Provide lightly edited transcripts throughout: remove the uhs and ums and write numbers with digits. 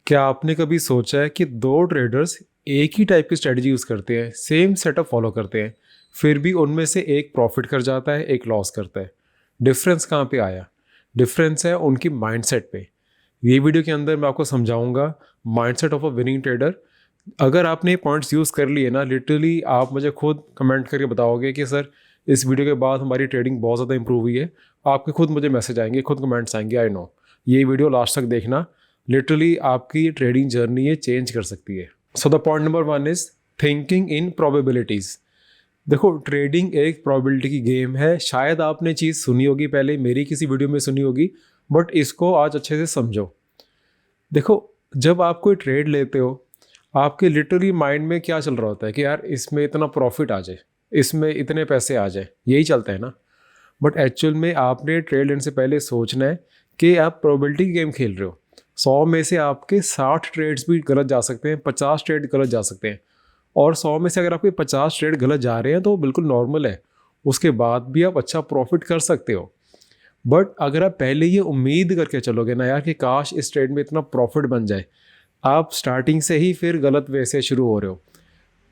क्या आपने कभी सोचा है कि दो ट्रेडर्स एक ही टाइप की स्ट्रेटजी यूज़ करते हैं, सेम सेटअप फॉलो करते हैं, फिर भी उनमें से एक प्रॉफिट कर जाता है, एक लॉस करता है? डिफरेंस कहाँ पे आया? डिफरेंस है उनकी माइंडसेट पे। ये वीडियो के अंदर मैं आपको समझाऊंगा mindset of a winning trader. अगर आपने ये पॉइंट्स यूज़ कर लिए ना, लिटरली आप मुझे खुद कमेंट करके बताओगे कि सर इस वीडियो के बाद हमारी ट्रेडिंग बहुत ज़्यादा इंप्रूव हुई है। आपके खुद मुझे मैसेज आएंगे, खुद कमेंट्स आएंगे। आई नो, ये वीडियो लास्ट तक देखना, लिटरली आपकी ट्रेडिंग जर्नी ये चेंज कर सकती है। So the point number 1 is thinking in probabilities. देखो, ट्रेडिंग एक प्रोबेबिलिटी की गेम है। शायद आपने चीज़ सुनी होगी पहले, मेरी किसी वीडियो में सुनी होगी, बट इसको आज अच्छे से समझो। देखो, जब आप कोई ट्रेड लेते हो, आपके लिटरली माइंड में क्या चल रहा होता है कि यार इसमें इतना प्रॉफिट आ जाए, इसमें इतने पैसे आ जाए, यही चलता है ना। बट एक्चुअल में आपने ट्रेड लेने से पहले सोचना है कि आप प्रोबेबिलिटी की गेम खेल रहे हो। 100 में से आपके 60 ट्रेड्स भी गलत जा सकते हैं, 50 ट्रेड गलत जा सकते हैं। और 100 में से अगर आपके 50 ट्रेड गलत जा रहे हैं तो बिल्कुल नॉर्मल है, उसके बाद भी आप अच्छा प्रॉफिट कर सकते हो। बट अगर आप पहले ये उम्मीद करके चलोगे ना यार कि काश इस ट्रेड में इतना प्रॉफिट बन जाए, आप स्टार्टिंग से ही फिर गलत वे से शुरू हो रहे हो।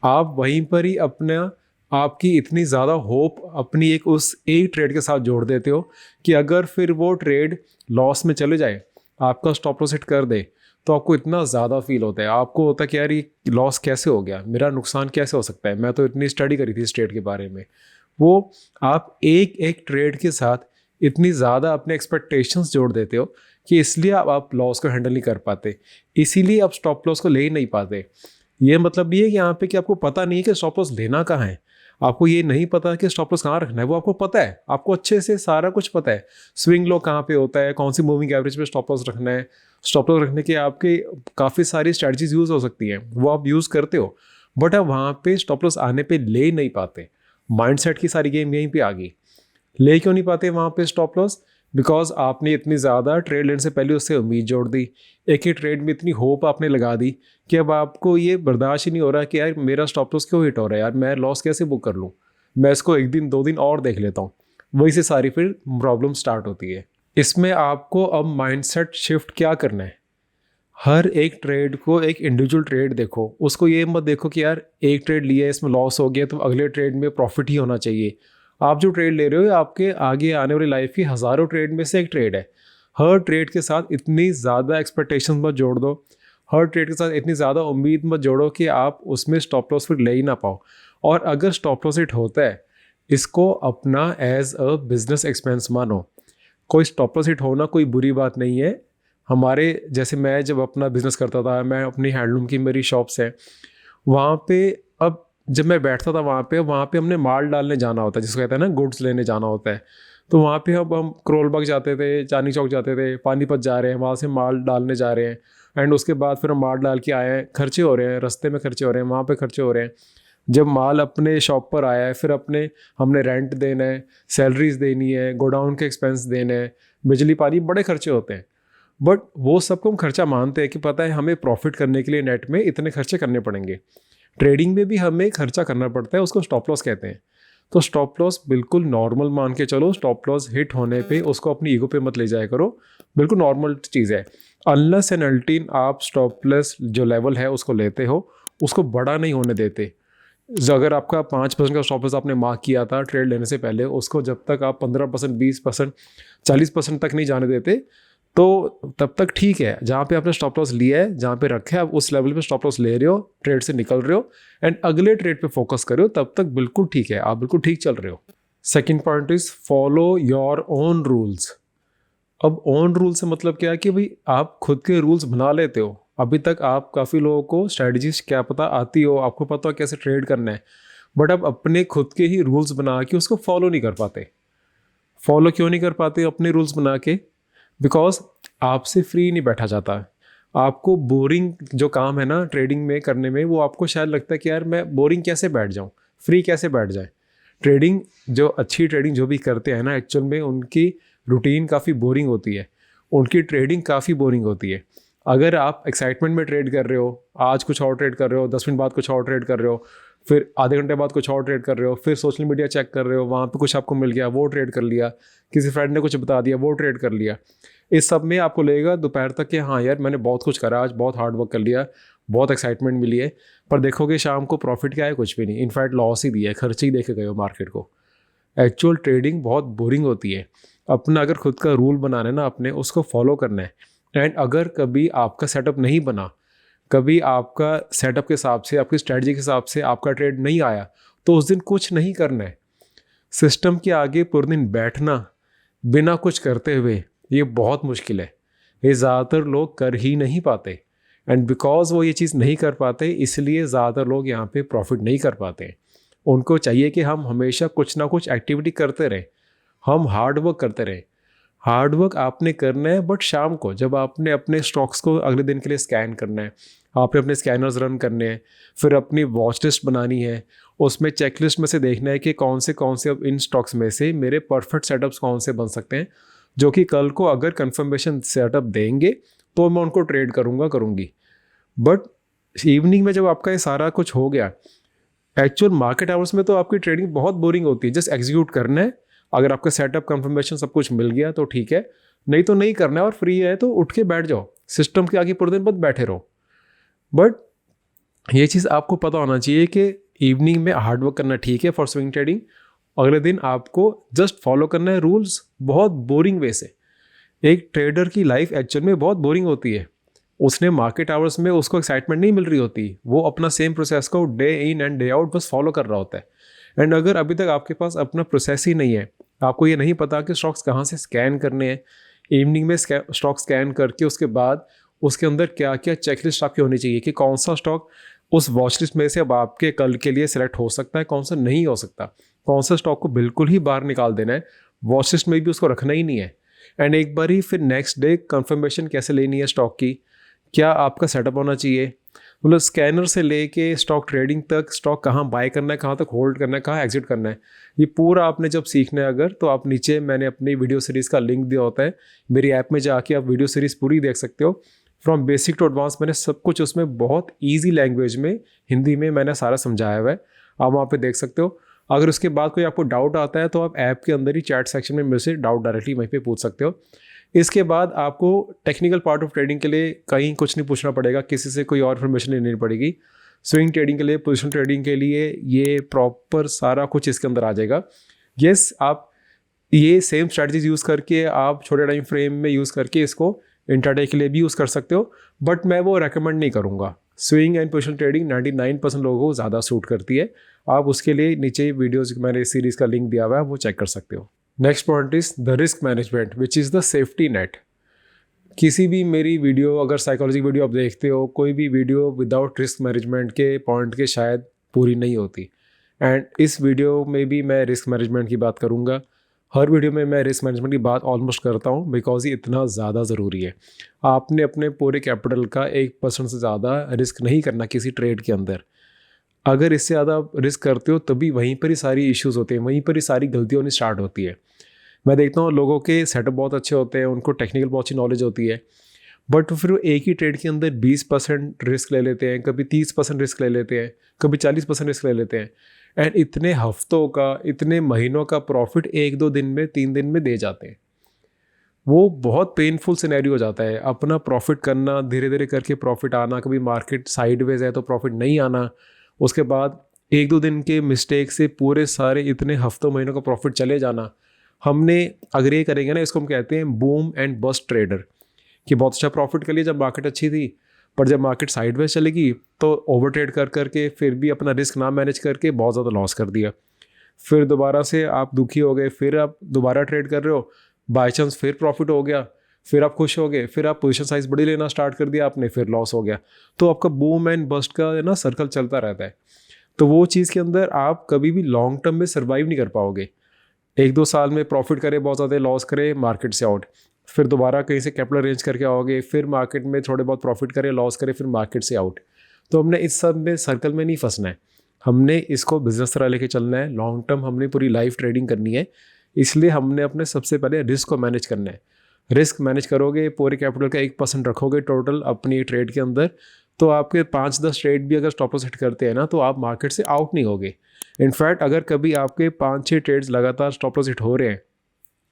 आप वहीं पर ही अपना आपकी इतनी ज़्यादा होप अपनी उस एक ट्रेड के साथ जोड़ देते हो कि अगर फिर वो ट्रेड लॉस में चले जाए, आपका स्टॉप लॉस हिट कर दे, तो आपको इतना ज़्यादा फील होता है। आपको होता है कि यार ये लॉस कैसे हो गया, मेरा नुकसान कैसे हो सकता है, मैं तो इतनी स्टडी करी थी इस ट्रेड के बारे में। वो आप एक एक ट्रेड के साथ इतनी ज़्यादा अपने एक्सपेक्टेशंस जोड़ देते हो कि इसलिए आप लॉस को हैंडल नहीं कर पाते, इसीलिए आप स्टॉप लॉस को ले ही नहीं पाते। ये मतलब ये है कि यहाँ पे कि आपको पता नहीं है कि स्टॉप लॉस लेना कहाँ है, आपको ये नहीं पता कि स्टॉप लॉस कहाँ रखना है। वो आपको पता है, आपको अच्छे से सारा कुछ पता है। स्विंग लो कहाँ पे होता है, कौन सी मूविंग एवरेज पे स्टॉप लॉस रखना है। स्टॉप लॉस रखने के आपके काफ़ी सारी स्ट्रैटेजीज यूज़ हो सकती हैं, वो आप यूज़ करते हो, बट आप वहाँ पे स्टॉप लॉस आने पे ले नहीं पाते। माइंडसेट की सारी गेम यहीं पे आ गई। ले क्यों नहीं पाते वहाँ पे स्टॉप लॉस? बिकॉज आपने इतनी ज़्यादा ट्रेड लेने से पहले उससे उम्मीद जोड़ दी, एक ही ट्रेड में इतनी होप आपने लगा दी कि अब आपको ये बर्दाश्त ही नहीं हो रहा कि यार मेरा स्टॉप लॉस क्यों हिट हो रहा है, यार मैं लॉस कैसे बुक कर लूँ, मैं इसको एक दिन 2 दिन और देख लेता हूँ। वही से सारी फिर प्रॉब्लम स्टार्ट होती है। इसमें आपको अब माइंडसेट शिफ्ट क्या करना है, हर एक ट्रेड को एक इंडिविजुअल ट्रेड देखो। उसको ये मत देखो कि यार एक ट्रेड लिया है इसमें लॉस हो गया तो अगले ट्रेड में प्रॉफिट ही होना चाहिए। आप जो ट्रेड ले रहे हो आपके आगे आने वाली लाइफ की हज़ारों ट्रेड में से एक ट्रेड है। हर ट्रेड के साथ इतनी ज़्यादा एक्सपेक्टेशन मत जोड़ दो, हर ट्रेड के साथ इतनी ज़्यादा उम्मीद मत जोड़ो कि आप उसमें स्टॉप लॉस फिर ले ही ना पाओ। और अगर स्टॉप लॉस हिट होता है, इसको अपना एज अ बिजनेस एक्सपेंस मानो। कोई स्टॉप लॉस हिट होना कोई बुरी बात नहीं है। हमारे जैसे मैं जब अपना बिजनेस करता था, मैं अपनी हैंडलूम की मेरी शॉप्स है, वहाँ पे अब जब मैं बैठता था वहाँ पे हमने माल डालने जाना होता है, जिसको कहते हैं ना गुड्स लेने जाना होता है। तो वहाँ पे अब हम करोल बाग जाते थे, चांदनी चौक जाते थे, पानीपत जा रहे हैं, वहाँ से माल डालने जा रहे हैं। एंड उसके बाद फिर हम माल डाल के आए हैं, खर्चे हो रहे हैं, रास्ते में खर्चे हो रहे हैं, वहाँ पे खर्चे हो रहे हैं। जब माल अपने शॉप पर आया है, फिर हमने रेंट देना है, सैलरीज देनी है, गोडाउन के एक्सपेंस देने हैं, बिजली पानी, बड़े खर्चे होते हैं। बट वो सबको हम खर्चा मानते हैं कि पता है हमें प्रॉफिट करने के लिए नेट में इतने खर्चे करने पड़ेंगे। ट्रेडिंग में भी हमें खर्चा करना पड़ता है, उसको स्टॉप लॉस कहते हैं। तो स्टॉप लॉस बिल्कुल नॉर्मल मान के चलो। स्टॉप लॉस हिट होने पे उसको अपनी ईगो पे मत ले जाया करो, बिल्कुल नॉर्मल चीज़ है। अनलेस एंड अनटिल आप स्टॉप लॉस जो लेवल है उसको लेते हो, उसको बड़ा नहीं होने देते। अगर आपका 5% का स्टॉप लॉस आपने मार्क किया था ट्रेड लेने से पहले, उसको जब तक आप 15%, 20%, 40% तक नहीं जाने देते, तो तब तक ठीक है। जहाँ पे आपने स्टॉप लॉस लिया है, जहाँ पे रखे आप उस लेवल पे स्टॉप लॉस ले रहे हो, ट्रेड से निकल रहे हो एंड अगले ट्रेड पे फोकस कर रहे हो, तब तक बिल्कुल ठीक है, आप बिल्कुल ठीक चल रहे हो। Second point is follow your own rules. अब ओन रूल से मतलब क्या है कि भाई आप खुद के रूल्स बना लेते हो। अभी तक आप काफ़ी लोगों को स्ट्रैटेजीज क्या पता आती हो, आपको पता हो कैसे ट्रेड करना है, बट आप अपने खुद के ही रूल्स बना के उसको फॉलो नहीं कर पाते। फॉलो क्यों नहीं कर पाते अपने रूल्स बना के? बिकॉज आपसे फ्री नहीं बैठा जाता। आपको बोरिंग जो काम है ना ट्रेडिंग में करने में, वो आपको शायद लगता है कि यार मैं बोरिंग कैसे बैठ जाऊँ, फ्री कैसे बैठ जाए। ट्रेडिंग जो अच्छी ट्रेडिंग जो भी करते हैं ना, एक्चुअल में उनकी रूटीन काफ़ी बोरिंग होती है, उनकी ट्रेडिंग काफ़ी बोरिंग होती है। अगर आप एक्साइटमेंट में ट्रेड कर रहे हो, आज कुछ और ट्रेड कर रहे हो, 10 मिनट बाद कुछ और ट्रेड कर रहे हो, फिर आधे घंटे बाद कुछ और ट्रेड कर रहे हो, फिर सोशल मीडिया चेक कर रहे हो, वहाँ पे कुछ आपको मिल गया, वो ट्रेड कर लिया, किसी फ्रेंड ने कुछ बता दिया, वो ट्रेड कर लिया, इस सब में आपको लगेगा दोपहर तक कि हाँ यार मैंने बहुत कुछ करा, आज बहुत हार्ड वर्क कर लिया, बहुत एक्साइटमेंट मिली है। पर देखोगे शाम को प्रॉफिट क्या है, कुछ भी नहीं, इनफैक्ट लॉस ही दिया है, खर्च ही दे के गए हो मार्केट को। एक्चुअल ट्रेडिंग बहुत बोरिंग होती है। अपना अगर खुद का रूल बनाना है ना, अपने उसको फॉलो करना है। एंड अगर कभी आपका सेटअप नहीं बना, कभी आपका सेटअप के हिसाब से, आपकी स्ट्रेटजी के हिसाब से आपका ट्रेड नहीं आया, तो उस दिन कुछ नहीं करना है। सिस्टम के आगे पूरे दिन बैठना बिना कुछ करते हुए, ये बहुत मुश्किल है। ये ज़्यादातर लोग कर ही नहीं पाते। एंड बिकॉज वो ये चीज़ नहीं कर पाते, इसलिए ज़्यादातर लोग यहाँ पे प्रॉफिट नहीं कर पाते। उनको चाहिए कि हम हमेशा कुछ ना कुछ एक्टिविटी करते रहें, हम हार्ड वर्क करते रहें। हार्ड वर्क आपने करना है, बट शाम को जब आपने अपने स्टॉक्स को अगले दिन के लिए स्कैन करना है, आपने अपने स्कैनर्स रन करने हैं, फिर अपनी वॉच लिस्ट बनानी है, उसमें चेकलिस्ट में से देखना है कि कौन से अब इन स्टॉक्स में से मेरे परफेक्ट सेटअप्स कौन से बन सकते हैं, जो कि कल को अगर कंफर्मेशन सेटअप देंगे तो मैं उनको ट्रेड करूँगी। बट इवनिंग में जब आपका ये सारा कुछ हो गया, एक्चुअल मार्केट आवर्स में तो आपकी ट्रेडिंग बहुत बोरिंग होती है। जस्ट एग्जीक्यूट करना है, अगर आपका सेटअप कंफर्मेशन सब कुछ मिल गया तो ठीक है, नहीं तो नहीं करना है, और फ्री है तो उठ के बैठ जाओ, सिस्टम के आगे पूरे दिन बस बैठे रहो। बट ये चीज़ आपको पता होना चाहिए कि इवनिंग में हार्ड वर्क करना ठीक है फॉर स्विंग ट्रेडिंग, अगले दिन आपको जस्ट फॉलो करना है रूल्स बहुत बोरिंग वे से। एक ट्रेडर की लाइफ एक्चुअल में बहुत बोरिंग होती है। उसने मार्केट आवर्स में उसको एक्साइटमेंट नहीं मिल रही होती, वो अपना सेम प्रोसेस को day in and day out बस फॉलो कर रहा होता है। एंड अगर अभी तक आपके पास अपना प्रोसेस ही नहीं है, आपको ये नहीं पता कि स्टॉक्स कहाँ से स्कैन करने हैं, इवनिंग में स्टॉक स्कैन करके उसके बाद उसके अंदर क्या क्या चेकलिस्ट आपकी होनी चाहिए कि कौन सा स्टॉक उस वॉच लिस्ट में से अब आपके कल के लिए सिलेक्ट हो सकता है, कौन सा नहीं हो सकता, कौन सा स्टॉक को बिल्कुल ही बाहर निकाल देना है, वॉच लिस्ट में भी उसको रखना ही नहीं है। एंड एक बार ही फिर नेक्स्ट डे कंफर्मेशन कैसे लेनी है स्टॉक की, क्या आपका सेटअप होना चाहिए, मतलब स्कैनर से लेके स्टॉक ट्रेडिंग तक, स्टॉक कहाँ बाय करना है, कहाँ तक होल्ड करना है, कहाँ एग्जिट करना है, ये पूरा आपने जब सीखना है अगर, तो आप नीचे मैंने अपनी वीडियो सीरीज़ का लिंक दिया होता है, मेरी ऐप में जाके आप वीडियो सीरीज़ पूरी देख सकते हो। फ्रॉम बेसिक टू एडवांस मैंने सब कुछ उसमें बहुत ईजी लैंग्वेज में, हिंदी में मैंने सारा समझाया हुआ है, आप वहाँ पे देख सकते हो। अगर उसके बाद कोई आपको डाउट आता है तो आप ऐप के अंदर ही चैट सेक्शन में मेरे से डाउट डायरेक्टली वहीं पे पूछ सकते हो। इसके बाद आपको टेक्निकल पार्ट ऑफ ट्रेडिंग के लिए कहीं कुछ नहीं पूछना पड़ेगा, किसी से कोई और इन्फॉर्मेशन लेनी पड़ेगी। स्विंग ट्रेडिंग के लिए, पोजिशन ट्रेडिंग के लिए ये प्रॉपर सारा कुछ इसके अंदर आ जाएगा। यस, आप ये सेम स्ट्रैटेजीज यूज़ करके आप छोटे टाइम फ्रेम में यूज़ करके इसको इंट्राडे के लिए भी यूज़ कर सकते हो, बट मैं वो रेकमेंड नहीं करूँगा। स्विंग एंड पोजिशन ट्रेडिंग 99% लोगों को ज़्यादा सूट करती है। आप उसके लिए नीचे वीडियोज़ मैंने इस सीरीज़ का लिंक दिया हुआ है, वो चेक कर सकते हो। Next point is the risk management which is the safety net. किसी भी मेरी वीडियो, अगर साइकोलॉजी वीडियो आप देखते हो, कोई भी वीडियो विदाउट रिस्क मैनेजमेंट के पॉइंट के शायद पूरी नहीं होती। एंड इस वीडियो में भी मैं रिस्क मैनेजमेंट की बात करूँगा। हर वीडियो में मैं रिस्क मैनेजमेंट की बात ऑलमोस्ट करता हूँ, बिकॉज ये इतना ज़्यादा ज़रूरी है। आपने अपने पूरे कैपिटल का 1% से ज़्यादा रिस्क नहीं करना किसी ट्रेड के अंदर। अगर इससे ज़्यादा रिस्क करते हो तभी वहीं पर ही सारी इश्यूज़ होते हैं, वहीं पर ही सारी गलतियाँ होनी स्टार्ट होती है। मैं देखता हूँ लोगों के सेटअप बहुत अच्छे होते हैं, उनको टेक्निकल बहुत अच्छी नॉलेज होती है, बट फिर वो एक ही ट्रेड के अंदर 20% रिस्क ले लेते हैं, कभी 30% रिस्क ले लेते हैं, कभी 40% रिस्क ले लेते हैं। एंड इतने हफ्तों का, इतने महीनों का प्रॉफिट 1-2 दिन में, 3 दिन में दे जाते हैं। वो बहुत पेनफुल सिनेरियो हो जाता है। अपना प्रॉफिट करना, धीरे धीरे करके प्रॉफिट आना, कभी मार्केट साइडवेज है तो प्रॉफिट नहीं आना, उसके बाद 1-2 दिन के मिस्टेक से पूरे सारे इतने हफ्तों महीनों का प्रॉफिट चले जाना। हमने अगर ये करेंगे ना, इसको हम कहते हैं बूम एंड बस्ट ट्रेडर, कि बहुत अच्छा प्रॉफिट कर लिया जब मार्केट अच्छी थी, पर जब मार्केट साइडवेज चलेगी तो ओवर ट्रेड कर करके फिर भी अपना रिस्क ना मैनेज करके बहुत ज़्यादा लॉस कर दिया। फिर दोबारा से आप दुखी हो गए, फिर आप दोबारा ट्रेड कर रहे हो, बाई चांस फिर प्रॉफिट हो गया, फिर आप खुश हो गए, फिर आप पोजीशन साइज बड़ी लेना स्टार्ट कर दिया आपने, फिर लॉस हो गया। तो आपका बूम एंड बस्ट का ना सर्कल चलता रहता है। तो वो चीज़ के अंदर आप कभी भी लॉन्ग टर्म में सर्वाइव नहीं कर पाओगे। 1-2 साल में प्रॉफिट करे, बहुत ज़्यादा लॉस करे, मार्केट से आउट, फिर दोबारा कहीं से कैपिटल अरेंज करके आओगे, फिर मार्केट में थोड़े बहुत प्रॉफिट करे, लॉस करे, फिर मार्केट से आउट। तो हमने इस सब में सर्कल में नहीं फंसना है, हमने इसको बिजनेस तरह लेके चलना है। लॉन्ग टर्म हमने पूरी लाइफ ट्रेडिंग करनी है, इसलिए हमने अपने सबसे पहले रिस्क को मैनेज करना है। रिस्क मैनेज करोगे, पूरे कैपिटल का 1% रखोगे टोटल अपनी ट्रेड के अंदर, तो आपके 5-10 ट्रेड भी अगर स्टॉप लॉस हिट करते हैं ना, तो आप मार्केट से आउट नहीं होगे। इनफैक्ट अगर कभी आपके 5-6 ट्रेड्स लगातार स्टॉप लॉस हिट हो रहे हैं,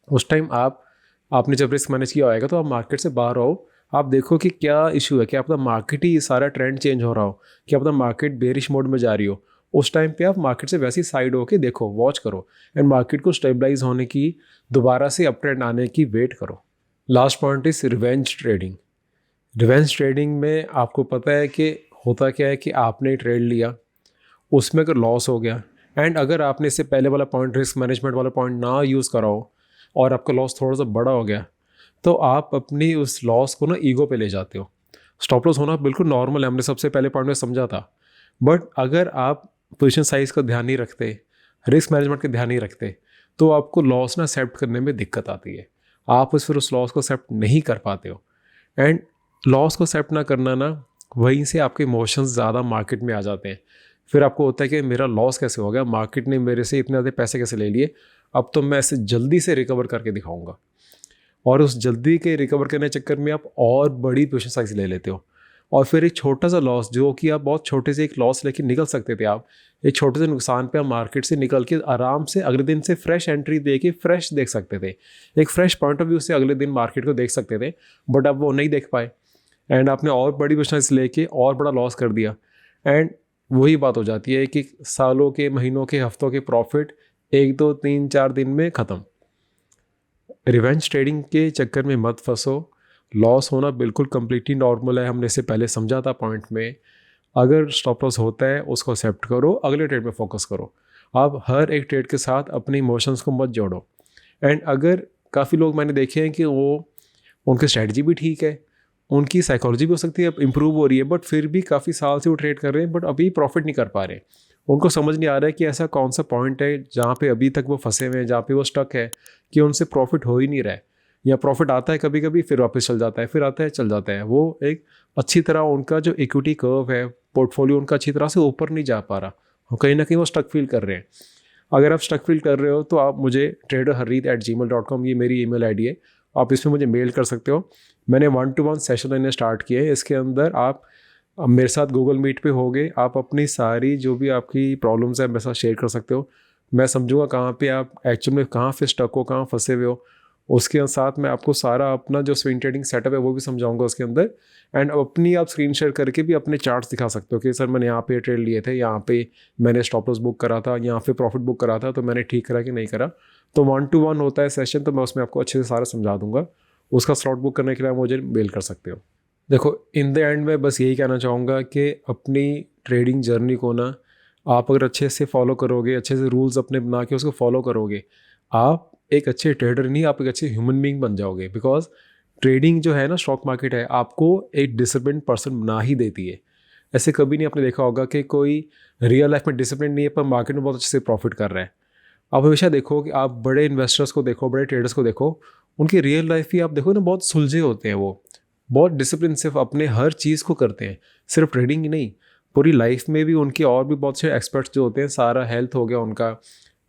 उस टाइम आपने जब रिस्क मैनेज किया होगा तो आप मार्केट से बाहर आओ, आप देखो कि क्या इशू है, क्या अपना मार्केट ही सारा ट्रेंड चेंज हो रहा हो, क्या अपना मार्केट बेरिश मोड में जा रही हो, उस टाइम पे आप मार्केट से वैसी साइड होके देखो, वॉच करो एंड मार्केट को स्टेबलाइज होने की, दोबारा से अप ट्रेंड आने की वेट करो। Last point is revenge trading. Revenge trading में आपको पता है कि होता क्या है कि आपने ट्रेड लिया, उसमें अगर लॉस हो गया, एंड अगर आपने इससे पहले वाला पॉइंट, रिस्क मैनेजमेंट वाला पॉइंट ना यूज़ करा हो और आपका लॉस थोड़ा सा बड़ा हो गया, तो आप अपनी उस लॉस को ना ईगो पे ले जाते हो। स्टॉप लॉस होना बिल्कुल नॉर्मल है, हमने सबसे पहले पॉइंट में समझा था। बट अगर आप पोजीशन साइज का ध्यान नहीं रखते, रिस्क मैनेजमेंट का ध्यान नहीं रखते, तो आपको लॉस ना एक्सेप्ट करने में दिक्कत आती है। आप उस लॉस को एक्सेप्ट नहीं कर पाते हो, एंड लॉस को एक्सेप्ट ना करना ना, वहीं से आपके इमोशंस ज़्यादा मार्केट में आ जाते हैं। फिर आपको होता है कि मेरा लॉस कैसे हो गया, मार्केट ने मेरे से इतने ज़्यादा पैसे कैसे ले लिए, अब तो मैं ऐसे जल्दी से रिकवर करके दिखाऊंगा। और उस जल्दी के रिकवर करने के चक्कर में आप और बड़ी पोजीशन साइज ले लेते हो, और फिर एक छोटा सा लॉस, जो कि आप बहुत छोटे से एक लॉस लेके निकल सकते थे, आप एक छोटे से नुकसान पे आप मार्केट से निकल के आराम से अगले दिन से फ्रेश एंट्री दे के फ्रेश देख सकते थे, एक फ्रेश पॉइंट ऑफ व्यू से अगले दिन मार्केट को देख सकते थे। बट अब वो नहीं देख पाए, एंड आपने और बड़ी पोजीशन साइज लेके और बड़ा लॉस कर दिया। एंड वही बात हो जाती है कि सालों के, महीनों के, हफ्तों के प्रॉफिट 1-2-3-4 दिन में ख़त्म। रिवेंज ट्रेडिंग के चक्कर में मत फंसो। लॉस होना बिल्कुल कम्प्लीटली नॉर्मल है, हमने इससे पहले समझा था पॉइंट में। अगर स्टॉप लॉस होता है उसको एक्सेप्ट करो, अगले ट्रेड में फोकस करो। आप हर एक ट्रेड के साथ अपने इमोशंस को मत जोड़ो। एंड अगर काफ़ी लोग मैंने देखे हैं कि वो, उनकी स्ट्रैटेजी भी ठीक है, उनकी साइकोलॉजी भी हो सकती है इम्प्रूव हो रही है, बट फिर भी काफ़ी साल से वो ट्रेड कर रहे हैं, बट अभी प्रॉफिट नहीं कर पा रहे। उनको समझ नहीं आ रहा है कि ऐसा कौन सा पॉइंट है जहाँ पे अभी तक वो फंसे हुए हैं, जहाँ पे वो स्टक है, कि उनसे प्रॉफिट हो ही नहीं रहा है, या प्रॉफिट आता है कभी कभी फिर वापस चल जाता है, फिर आता है चल जाता है। वो एक अच्छी तरह उनका जो इक्विटी कर्व है, पोर्टफोलियो उनका अच्छी तरह से ऊपर नहीं जा पा रहा, कहीं ना कहीं वो स्टक फील कर रहे हैं। अगर आप स्टक फील कर रहे हो तो आप मुझे traderharreet@gmail.com, ये मेरी ईमेल आईडी है, आप इसमें मुझे मेल कर सकते हो। मैंने 1-to-1 सेशन लेने स्टार्ट किए हैं, इसके अंदर आप मेरे साथ गूगल मीट पे होगे, आप अपनी सारी जो भी आपकी प्रॉब्लम्स है मेरे साथ शेयर कर सकते हो। मैं समझूंगा कहाँ पे आप एक्चुअल में कहाँ पे स्टक हो, कहाँ फंसे हुए हो। उसके साथ मैं आपको सारा अपना जो स्विंग ट्रेडिंग सेटअप है वो भी समझाऊंगा उसके अंदर। एंड अपनी आप स्क्रीन शेयर करके भी अपने चार्ट्स दिखा सकते हो कि सर मैंने यहाँ पे ट्रेड लिए थे, यहाँ पे मैंने स्टॉप लॉस बुक करा था, यहाँ पे प्रॉफिट बुक करा था, तो मैंने ठीक करा कि नहीं करा। तो 1-to-1 होता है सेशन, तो मैं उसमें आपको अच्छे से सारा समझा दूंगा। उसका स्लॉट बुक करने के लिए आप मुझे मेल कर सकते हो। देखो, इन द एंड में बस यही कहना चाहूँगा कि अपनी ट्रेडिंग जर्नी को ना आप अगर अच्छे से फॉलो करोगे, अच्छे से रूल्स अपने बना के उसको फॉलो करोगे, आप एक अच्छे ट्रेडर नहीं, आप एक अच्छे ह्यूमन बीइंग बन जाओगे। बिकॉज ट्रेडिंग जो है ना, स्टॉक मार्केट है, आपको एक डिसिप्लिन पर्सन बना ही देती है। ऐसे कभी नहीं आपने देखा होगा कि कोई रियल लाइफ में डिसिप्लिन नहीं है पर मार्केट में बहुत अच्छे से प्रॉफिट कर रहा है। आप हमेशा देखो कि आप बड़े इन्वेस्टर्स को देखो, बड़े ट्रेडर्स को देखो, उनकी रियल लाइफ ही आप देखो ना, बहुत सुलझे होते हैं। वो बहुत डिसिप्लिन सिर्फ अपने हर चीज़ को करते हैं, सिर्फ ट्रेडिंग ही नहीं, पूरी लाइफ में भी उनके और भी बहुत से एक्सपर्ट्स जो होते हैं, सारा हेल्थ हो गया उनका,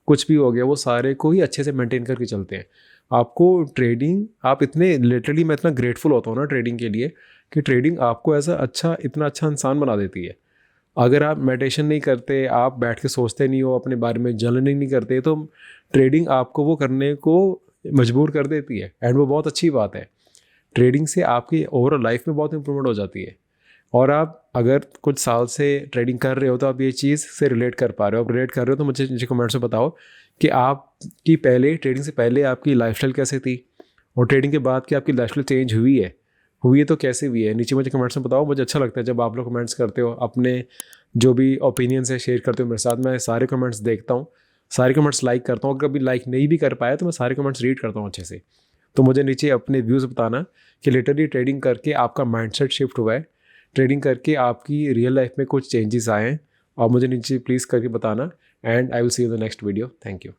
कुछ भी हो गया, वो सारे को ही अच्छे से मेंटेन करके चलते हैं। आपको ट्रेडिंग, आप इतने लिटरली, मैं इतना ग्रेटफुल होता हूँ ना ट्रेडिंग के लिए, कि ट्रेडिंग आपको ऐसा अच्छा, इतना अच्छा इंसान बना देती है। अगर आप मेडिटेशन नहीं करते, आप बैठ के सोचते नहीं हो, अपने बारे में जर्नलिंग नहीं करते, तो ट्रेडिंग आपको वो करने को मजबूर कर देती है। एंड वो बहुत अच्छी बात है। ट्रेडिंग से आपकी ओवरऑल लाइफ में बहुत इंप्रूवमेंट हो जाती है। और आप अगर कुछ साल से ट्रेडिंग कर रहे हो तो आप ये चीज़ से रिलेट कर पा रहे हो। आप रिलेट कर रहे हो तो मुझे नीचे कमेंट्स में बताओ कि आपकी पहले, ट्रेडिंग से पहले आपकी लाइफस्टाइल कैसे थी, और ट्रेडिंग के बाद की आपकी लाइफस्टाइल चेंज हुई है तो कैसे हुई है। नीचे मुझे कमेंट्स में बताओ। मुझे अच्छा लगता है जब आप लोग कमेंट्स करते हो, अपने जो भी ओपिनियंस है शेयर करते हो मेरे साथ। मैं सारे कमेंट्स देखता हूँ, सारे कमेंट्स लाइक करता हूँ। अगर कभी लाइक नहीं भी कर पाया तो मैं सारे कमेंट्स रीड करता हूँ अच्छे से। तो मुझे नीचे अपने व्यूज़ बताना कि लिटरली ट्रेडिंग करके आपका माइंडसेट शिफ्ट हुआ है, ट्रेडिंग करके आपकी रियल लाइफ में कुछ चेंजेस आए हैं, और मुझे नीचे प्लीज़ करके बताना। And I will see you the next video. Thank you.